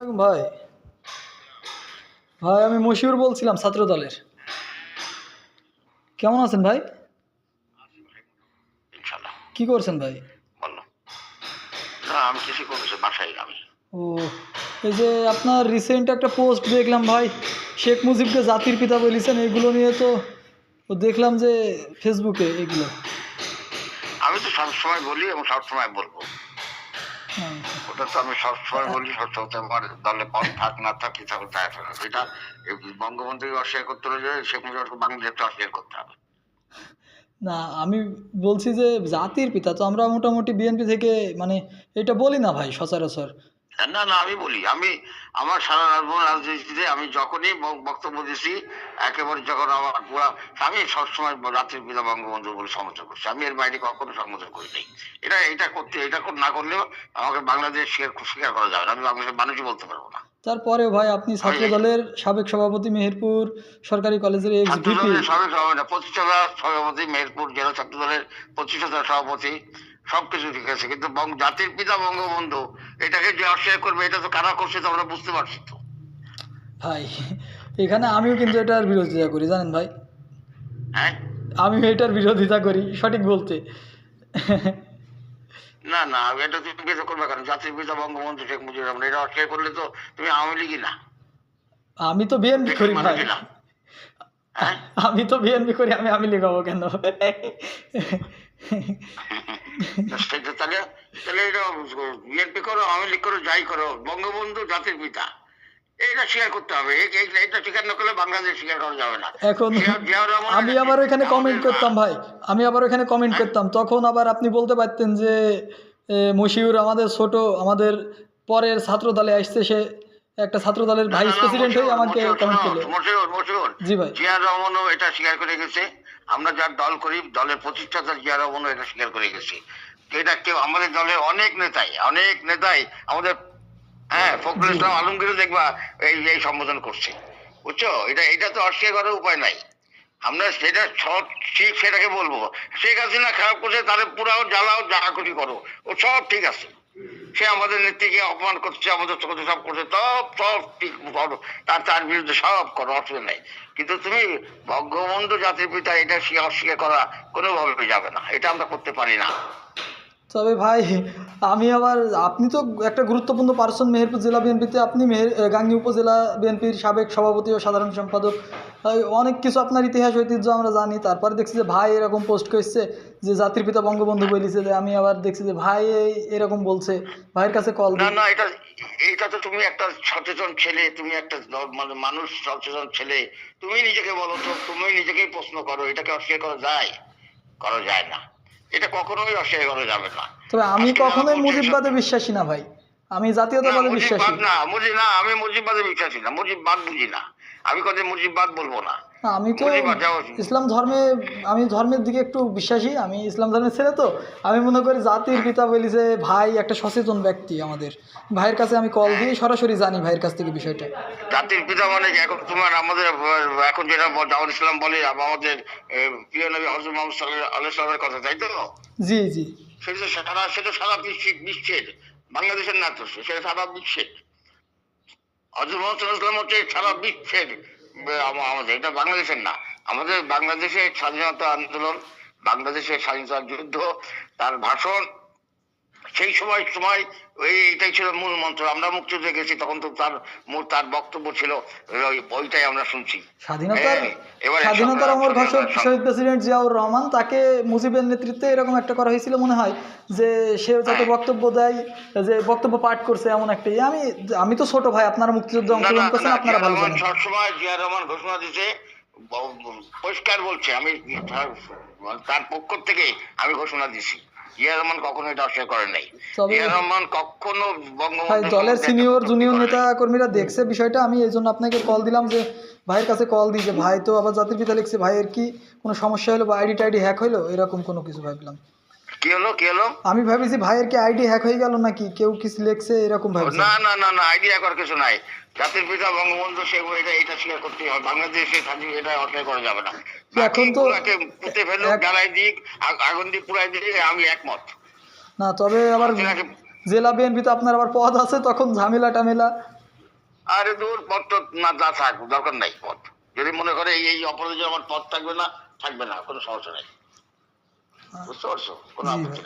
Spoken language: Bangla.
ভাই ভাই আমি মশিউর বলছিলাম ছাত্র দলের। কেমন আছেন ভাই? ইনশাল্লাহ। কি করছেন ভাই? বললো না, আমি কিছু করতেছি বাসায় আমি। ও, এই যে আপনার রিসেন্ট একটা পোস্ট দেখলাম ভাই, শেখ মুজিবকে জাতির পিতা বলেছেন, এগুলো নিয়ে তো দেখলাম যে ফেসবুকে এগুলো। আমি তো সবসময় বলি এবং সবসময় বলবো, হ্যাঁ। ওটা তো আমি সবসময় বলি। সবসময় আমার দলে পদ থাক না থাক কি থাকুক তাই থাকুক, এটা বঙ্গবন্ধুকে অস্বীকার করতে হলে শেখ মুজিবকে বাংলাদেশকে অস্বীকার করতে হবে। না, আমি বলছি যে জাতির পিতা তো আমরা মোটামুটি বিএনপি থেকে মানে এটা বলি না ভাই সচরাচর। না না, আমি বলি, আমি আমার সারা রাজনীতিতে আমি যখনই বক্তব্য দিছি, একেবারে যখন আমার পুরা, আমি সবসময় জাতির পিতা বঙ্গবন্ধু বলে সমর্থন করছি। আমি এর বাইরে কখনো সমর্থন করি নাই। এটা না করলেও আমাকে বাংলাদেশ স্বীকার করা যাবে না, আমি বাংলাদেশের মানুষই বলতে পারবো না। তারপরেও ভাই আপনি ছাত্র দলের সাবেক সভাপতি, মেহেরপুর সরকারি কলেজের এক্স ছাত্র ভিপি। দলের সাবেক সভাপতি, প্রতিষ্ঠাতা সভাপতি, মেহেরপুর জেলা ছাত্র দলের প্রতিষ্ঠাতা সভাপতি, সবকিছু ঠিক আছে, কিন্তু জাতির পিতা বঙ্গবন্ধু এটাকে যে অস্বীকার করবে, এটা তো কারা করছে তো আমরা বুঝতে পারছি তো। ভাই এখানে আমিও কিন্তু এটার বিরোধিতা করি জানেন ভাই। হ্যাঁ, আমিও এটার বিরোধিতা করি সঠিক বলতে। না না, এটা তুমি কিছু করবে কেন? জাতির পিতা বঙ্গবন্ধু শেখ মুজিবুর রহমান, এটা অস্বীকার করলে তো তুমি আওয়ামী লীগই না, আমি তো বিএনপি করি ভাই। মানুষই না। হ্যাঁ, আমি তো বিএনপি করি, আমি লীগ হবো কেন? সেটা তাহলে তাহলে এটা বিএনপি করো, আওয়ামী লীগ করো, যাই করো, বঙ্গবন্ধু জাতির পিতা, এটা স্বীকার করতে হবে। এটা স্বীকার না করলে বাংলাদেশ স্বীকার করা যাবে না। এখন আমি আবার ওখানে কমেন্ট করতাম ভাই, আমি আবার ওখানে কমেন্ট করতাম, তখন আবার আপনি বলতে পারতেন যে মশিউর আমাদের ছোট, আমাদের পরের ছাত্র দলে আসছে, সে একটা ছাত্র দলের ভাইস প্রেসিডেন্ট হয়ে আমাকে কমেন্ট করলো। জি ভাই, জিয়া রহমানও এটা স্বীকার করে গেছে। আমরা যার দল করি, দলের প্রতিষ্ঠাতা জিয়া রহমানও এটা স্বীকার করে গেছে। এটা কেউ আমাদের দলের অনেক নেতাই আমাদের, হ্যাঁ, ফখরুল ইসলাম আলমগীরও দেখবা এই সম্বোধন করছে, বুঝছো? এটা তো অস্বীকার করার উপায় নাই। আমরা সেটা সব ঠিক, সেটাকে বলবো। শেখ হাসিনা খারাপ করছে, তাদের পুরাও জ্বালাও, যা খুশি করো, ও সব ঠিক আছে। সে আমাদের নেত্রীকে অপমান করছে, আমাদের চোখে সব করছে, সব ঠিক করো, তার বিরুদ্ধে সব করো, অসুবিধা নাই। কিন্তু তুমি বঙ্গবন্ধু জাতির পিতা এটা অস্বীকার করা কোনোভাবে যাবে না, এটা আমরা করতে পারি না। তবে ভাই আমি আবার, আপনি তো একটা গুরুত্বপূর্ণ পার্সন মেহেরপুর জেলা বিএনপিতে, আপনি গাংনী উপজেলা বিএনপির সাবেক সভাপতি ও সাধারণ সম্পাদক, অনেক কিছু আপনার ইতিহাস ঐতিহ্য আমরা জানি। তারপরে দেখছি যে ভাই এরকম পোস্ট করছে যে জাতির পিতা বঙ্গবন্ধু বলেছে, যে আমি আবার দেখছি যে ভাই এরকম বলছে, ভাইয়ের কাছে কল না দিই। না, এটা তো তুমি একটা সচেতন ছেলে, তুমি একটা মানে মানুষ, সচেতন ছেলে, তুমি নিজেকে বলো তো, তুমি নিজেকেই প্রশ্ন করো, এটাকে অস্বীকার করা যায় না। এটা কখনোই অস্বীকার করা যাবে না। তবে আমি কখনোই মুজিববাদে বিশ্বাসী না ভাই, আমি জাতীয়তাবাদে বিশ্বাসী। আমি মুজিববাদে বিশ্বাসী না, মুজিববাদ বুঝি না। আমি কথা মুজিববাদ বলবো না। আমি তো ইসলাম ধর্মে, আমি ধর্মের দিকে একটু বিশ্বাসী, আমি ইসলাম ধর্মের ছেলে। তো আমি মনে করি জাতির পিতা বলি যে ভাই একটা সচেতন ব্যক্তি আমাদের, ভাইয়ের কাছে আমি কল দিয়ে সরাসরি জানি ভাইয়ের কাছ থেকে বিষয়টা। জাতির পিতা মানে এখন তোমার আমাদের এখন যেটা দাউদ ইসলাম বলে আমাদের প্রিয় নবী হযরত মুহাম্মদ সাল্লাল্লাহু আলাইহি ওয়াসাল্লামের কথা, তাই তো? জি জি, সেটা সারা বিশ্বের, বাংলাদেশের না তো, সেটা সারা বিশ্বের। হযরত মুহাম্মদ সাল্লাল্লাহু আলাইহি ওয়াসাল্লাম হচ্ছে সারা বিশ্বের, আমাদের, এটা বাংলাদেশের না। আমাদের বাংলাদেশের স্বাধীনতা আন্দোলন, বাংলাদেশের স্বাধীনতা যুদ্ধ, তার ভাষণ, সেই সময় এইটাই ছিল মূল মন্ত্র। আমরা মুক্তিযুদ্ধে গেছি তখন তো তার বক্তব্য ছিল ওইটাই আমরা শুনছি। স্বাধীনতার অমর ঘোষক শহীদ প্রেসিডেন্ট জিয়াউর রহমান, তাকে মুজিবের নেতৃত্বে এরকম একটা করা হয়েছিল মনে হয়, যে সে যাতে বক্তব্য দেয়, যে বক্তব্য পাঠ করছে এমন একটা। আমি তো ছোট ভাই, আপনারা মুক্তিযুদ্ধে অংশগ্রহণ করছেন, আপনারা ভালো জানেন। সবসময় জিয়া রহমান ঘোষণা দিতে পরিষ্কার বলছে, আমি তার পক্ষ থেকে আমি ঘোষণা দিছি, জিয়া রহমান কখনো এটা অস্বীকার করে নাই। জিয়া রহমান কখনো বঙ্গবন্ধু, দলের সিনিয়র জুনিয়র নেতা কর্মীরা দেখছে বিষয়টা, আমি এই জন্য আপনাকে কল দিলাম, যে ভাইয়ের কাছে কল দিই যে ভাই তো আবার জাতির পিতা লিখছে, ভাইয়ের কি কোনো সমস্যা হলো বা আইডি টাইডি হ্যাক হইলো, এরকম কোনো কিছু ভাবলাম। কি হলো আমি ভাবিছি ভাইয়ের কি আইডি হ্যাক হয়ে গেল নাকি, কেউ কিছু লিখছে এরকম ভাবছি। না না না না, আইডি হ্যাক করার কিছু নাই। জাতির পিতা বঙ্গবন্ধু সে এটা স্বীকার করতে হবে, বাংলাদেশে স্বাধীন, এটা অস্বীকার করা যাবে না। এখন তো পুঁতে ফেলুক, জ্বালাই দিক, আগুন দিয়ে পুরাই দিক, আমি একমত না। তবে আবার জেলা বিএনপি তো আপনার আবার পদ আছে, তখন ঝামেলা টামেলা। আরে দূর পথ তো না যা থাক, দরকার নাই পথ। যদি মনে করে এই অপরাধে আমার পথ থাকবে না, কোনো সমস্যা নেই। বুঝতে পারছো? কোনো জি আপত্তি ভাই। নাই।